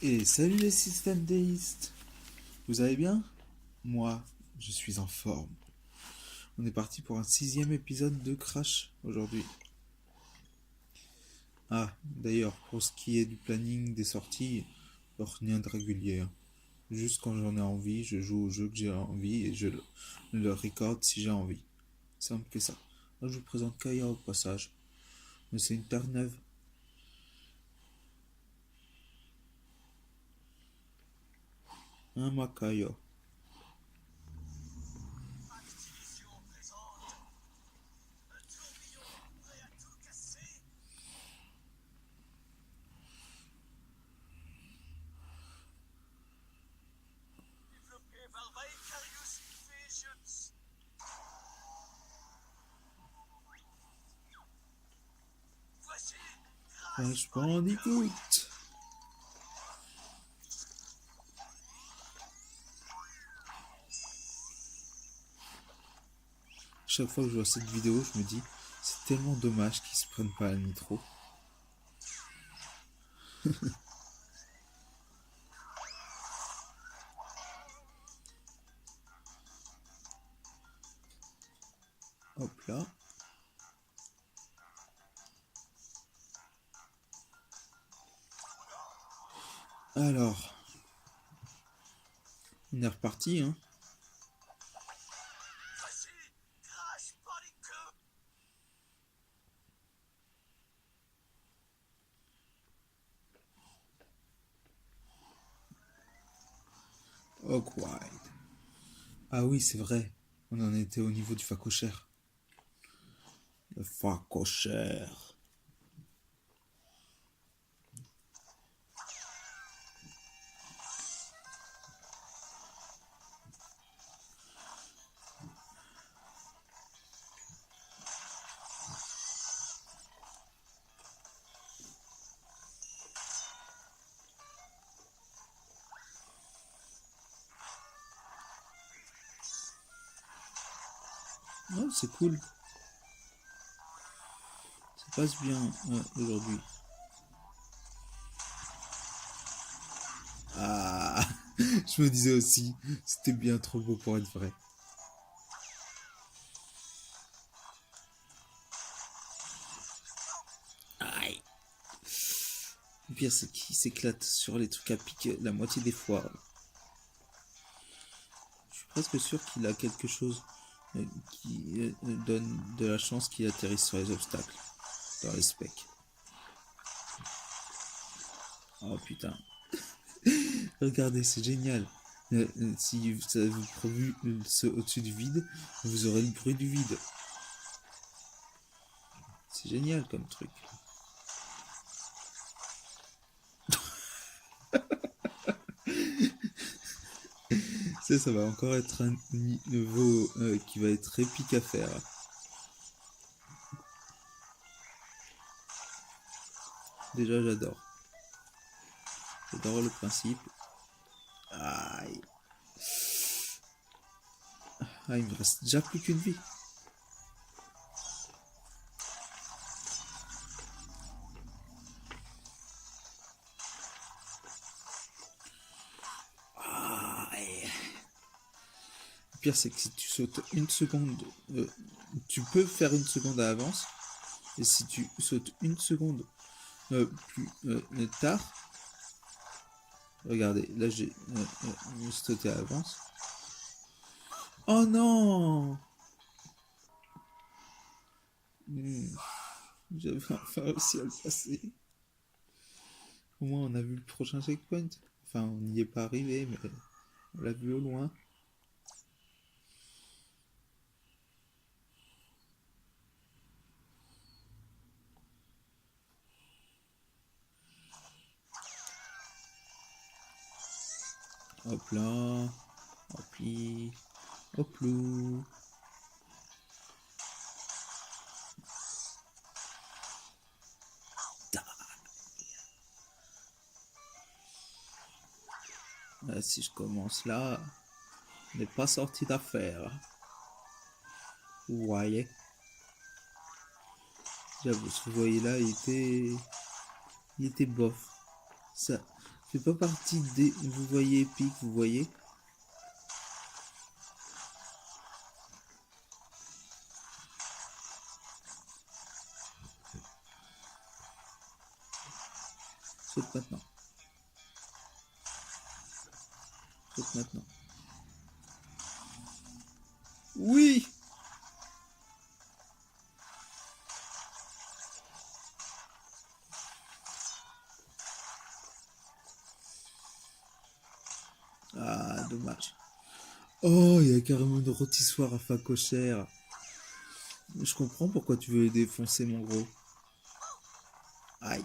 Et salut les systèmes déistes. Vous allez bien? Moi, je suis en forme. On est parti pour un 6e épisode de Crash aujourd'hui. Ah, d'ailleurs, pour ce qui est du planning des sorties, rien de régulier, hein. Juste quand j'en ai envie, je joue au jeu que j'ai envie et je le record si j'ai envie. Simple que ça. Là, je vous présente Kaya au passage. Mais c'est une Terre-Neuve. Un Makayo. Crash Bandicoot. Chaque fois que je vois cette vidéo, je me dis, c'est tellement dommage qu'ils se prennent pas la nitro. Hop là. Alors, on est reparti, hein. Hawkwild. Ah oui, c'est vrai. On en était au niveau du facochère. Le facochère. Oh, c'est cool. Ça passe bien aujourd'hui. Ah, je me disais aussi, c'était bien trop beau pour être vrai. Aïe. Le pire, c'est qu'il s'éclate sur les trucs à pic la moitié des fois. Je suis presque sûr qu'il a quelque chose qui donne de la chance qu'il atterrisse sur les obstacles, dans les specs. Oh putain. Regardez, c'est génial. Si ça vous produit au-dessus du vide, vous aurez le bruit du vide. C'est génial comme truc. Ça va encore être un niveau qui va être épique à faire. Déjà, j'adore. J'adore le principe. Aïe. Ah, il me reste déjà plus qu'une vie. Aïe. Le pire, c'est que si tu sautes une seconde, tu peux faire une seconde à l'avance. Et si tu sautes une seconde plus tard, regardez, là j'ai sauté à l'avance. Oh non! J'avais enfin réussi à le passer. Au moins on a vu le prochain checkpoint. Enfin on n'y est pas arrivé, mais on l'a vu au loin. Hop là, hop li, hop lou. Là, si je commence là, on n'est pas sorti d'affaire. Vous voyez? J'avoue, ce que vous voyez là, il était bof. Ça, Fait pas partie des... Vous voyez Epic, vous voyez? Saute maintenant. Saute maintenant. Oui! Ah, dommage. Oh, il y a carrément une rôtissoire à facochère. Je comprends pourquoi tu veux les défoncer, mon gros. Aïe.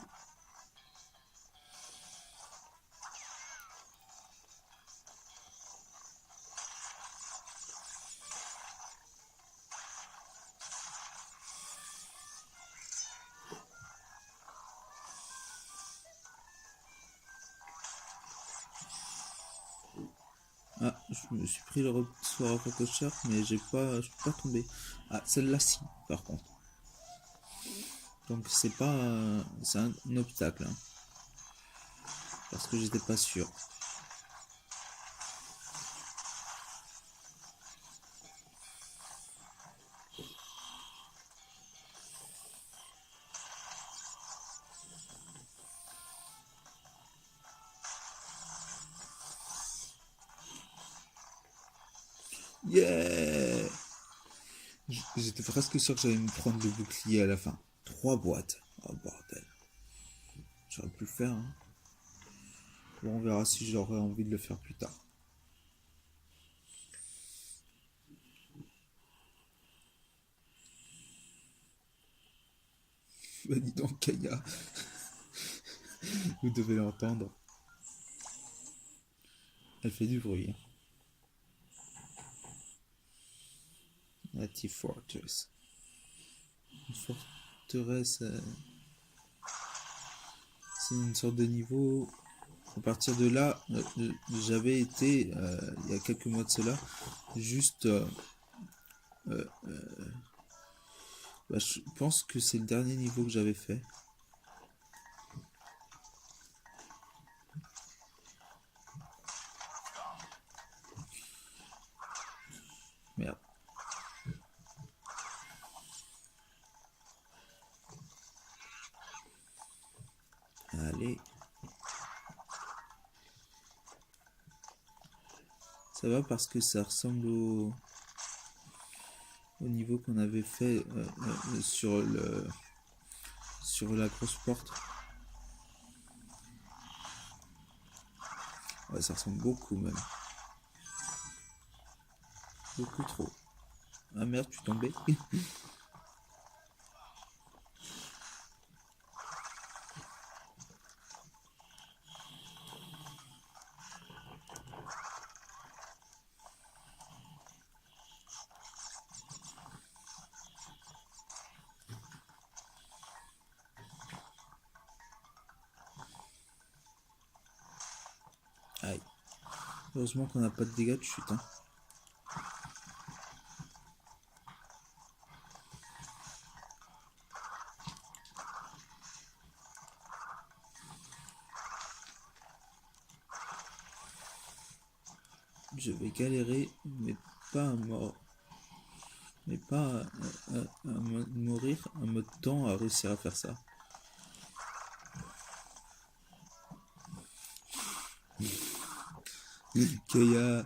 Ah, je me suis pris le rôtissoire à facochère, mais je peux pas tomber. Ah, celle-là, si, par contre. Donc, c'est pas... c'est un obstacle, hein, parce que j'étais pas sûr. Yeah! J'étais presque sûr que j'allais me prendre le bouclier à la fin. 3 boîtes. Oh bordel. J'aurais pu le faire, hein. Bon, on verra si j'aurai envie de le faire plus tard. Bah dis donc, Kaya. Vous devez l'entendre. Elle fait du bruit, hein. La T-Fortress. Une forteresse, c'est une sorte de niveau. À partir de là, j'avais été, il y a quelques mois de cela, juste. Euh, bah, je pense que c'est le dernier niveau que j'avais fait. Merde. Allez. Ça va parce que ça ressemble au niveau qu'on avait fait sur la grosse porte. Ouais, ça ressemble beaucoup même. Beaucoup trop. Ah merde, tu tombais. Aïe. Heureusement qu'on n'a pas de dégâts de chute, hein. Je vais galérer, mais pas à mort. Mais pas à mourir en mode temps à réussir à faire ça. Kaya.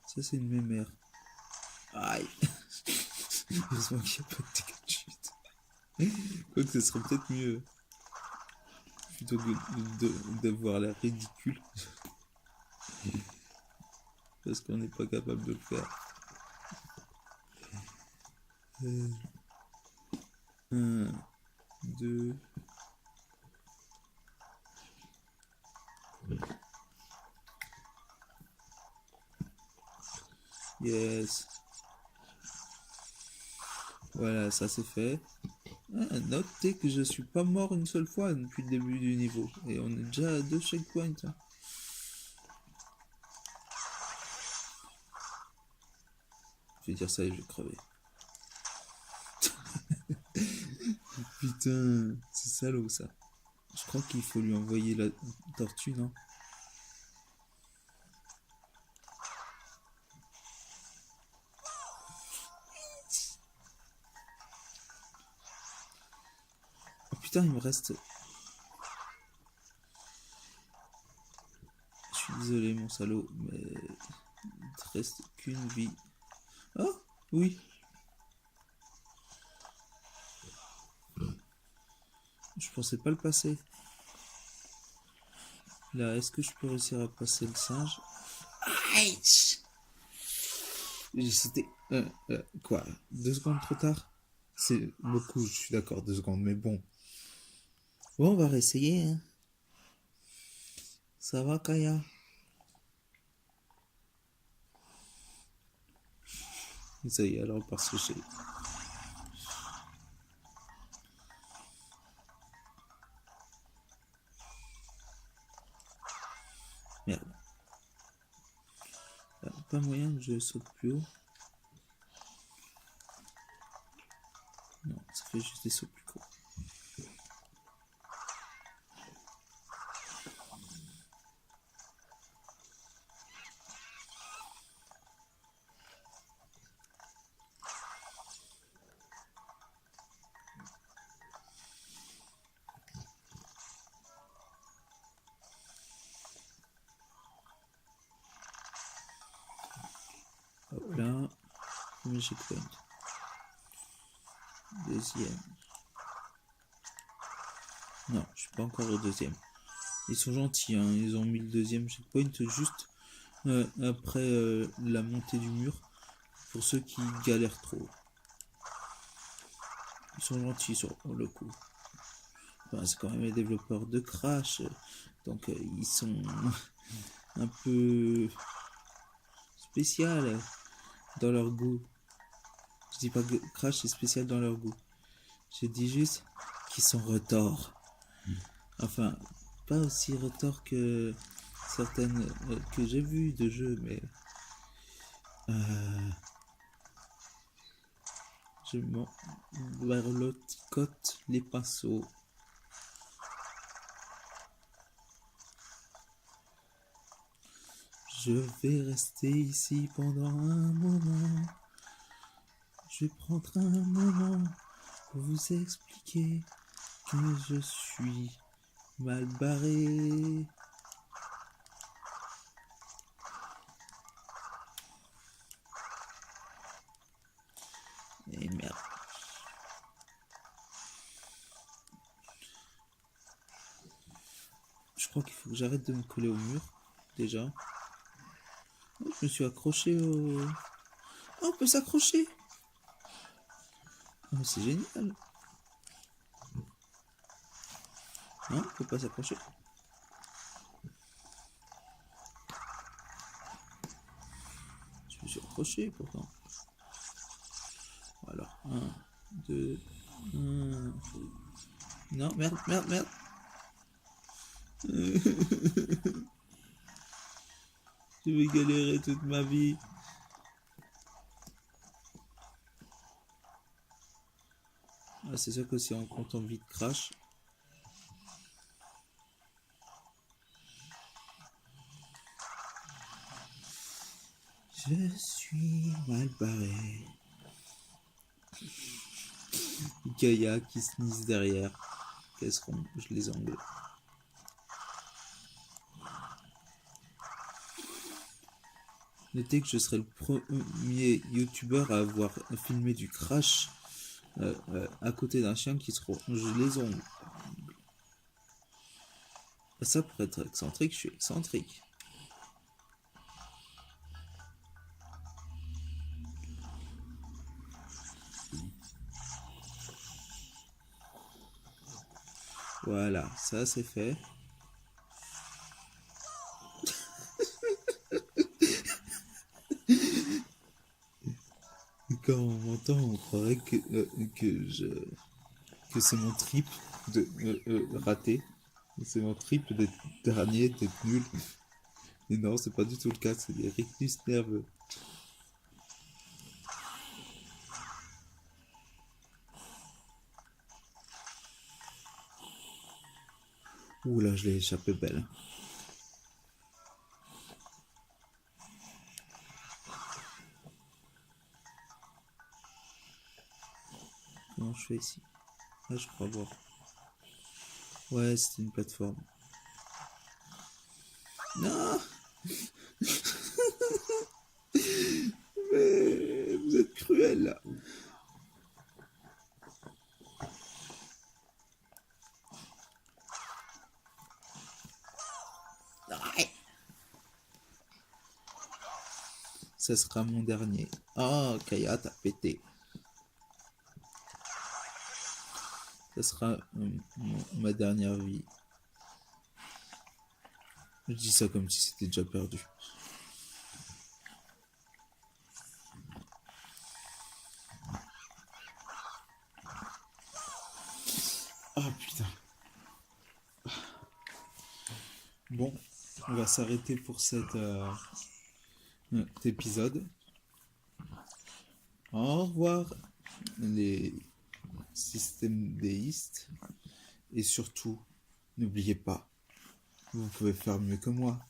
Ça, c'est une mémère. Aïe. Heureusement qu'il n'y a pas de dégâts de chute. Quoique ce serait peut-être mieux. Plutôt que d'avoir l'air ridicule. Parce qu'on n'est pas capable de le faire. 1, 2. Yes. Voilà, ça c'est fait. Ah, notez que je suis pas mort une seule fois depuis le début du niveau. Et on est déjà à 2 checkpoints, hein. Je vais dire ça et je vais crever. Putain, c'est salaud ça. Je crois qu'il faut lui envoyer la tortue, non? Oh putain, il me reste... Je suis désolé, mon salaud, mais il te reste qu'une vie. Oh, oui. Je pensais pas le passer. Là, est-ce que je peux réussir à passer le singe? Aïe! J'ai sauté. Quoi? 2 secondes trop tard? C'est beaucoup, je suis d'accord, 2 secondes, mais bon. Bon, on va réessayer, hein. Ça va, Kaya? Ça y est, alors on part se coucher. Merde. Pas moyen que je saute plus haut. Non, ça fait juste des sauts plus courts. Hop là. Premier checkpoint. Deuxième. Non, je suis pas encore au deuxième. Ils sont gentils, hein. Ils ont mis le deuxième checkpoint juste après la montée du mur. Pour ceux qui galèrent trop. Ils sont gentils sur le coup. Enfin, c'est quand même les développeurs de Crash. Donc ils sont un peu spécial dans leur goût. Je dis pas que Crash est spécial dans leur goût. Je dis juste qu'ils sont retors. Enfin, pas aussi retors que certaines que j'ai vues de jeux, mais je m'en verloticote les pinceaux. Je vais rester ici pendant un moment. Je vais prendre un moment pour vous expliquer que je suis mal barré. Et merde. Je crois qu'il faut que j'arrête de me coller au mur, déjà. Oh, je me suis accroché au... Oh, on peut s'accrocher. Oh, c'est génial. Non, on peut pas s'accrocher. Je me suis accroché pourtant. Alors, 1, 2, 1. Non, merde, merde, merde. Je vais galérer toute ma vie. Ah, c'est sûr que si on compte en vie de Crash. Je suis mal barré. Gaïa qui sneeze derrière. Qu'est-ce qu'on... Je les angle. Notez que je serai le premier youtubeur à avoir filmé du Crash à côté d'un chien qui se ronge les ongles. Ça, pour être excentrique, je suis excentrique. Voilà, ça c'est fait. Quand on m'entend, on croirait que c'est mon trip de rater. C'est mon trip d'être dernier, d'être nul. Et non, c'est pas du tout le cas, c'est des rictus nerveux. Ouh là, je l'ai échappé belle. Comment je fais ici? Ah, je crois voir. Ouais, c'était une plateforme. Non! Mais vous êtes cruel là! Ouais. Ça sera mon dernier. Oh, Kaya, t'as pété. Ça sera ma dernière vie. Je dis ça comme si c'était déjà perdu. Ah putain. Bon, on va s'arrêter pour cet épisode. Au revoir les systèmes déistes. Et surtout, n'oubliez pas, vous pouvez faire mieux que moi.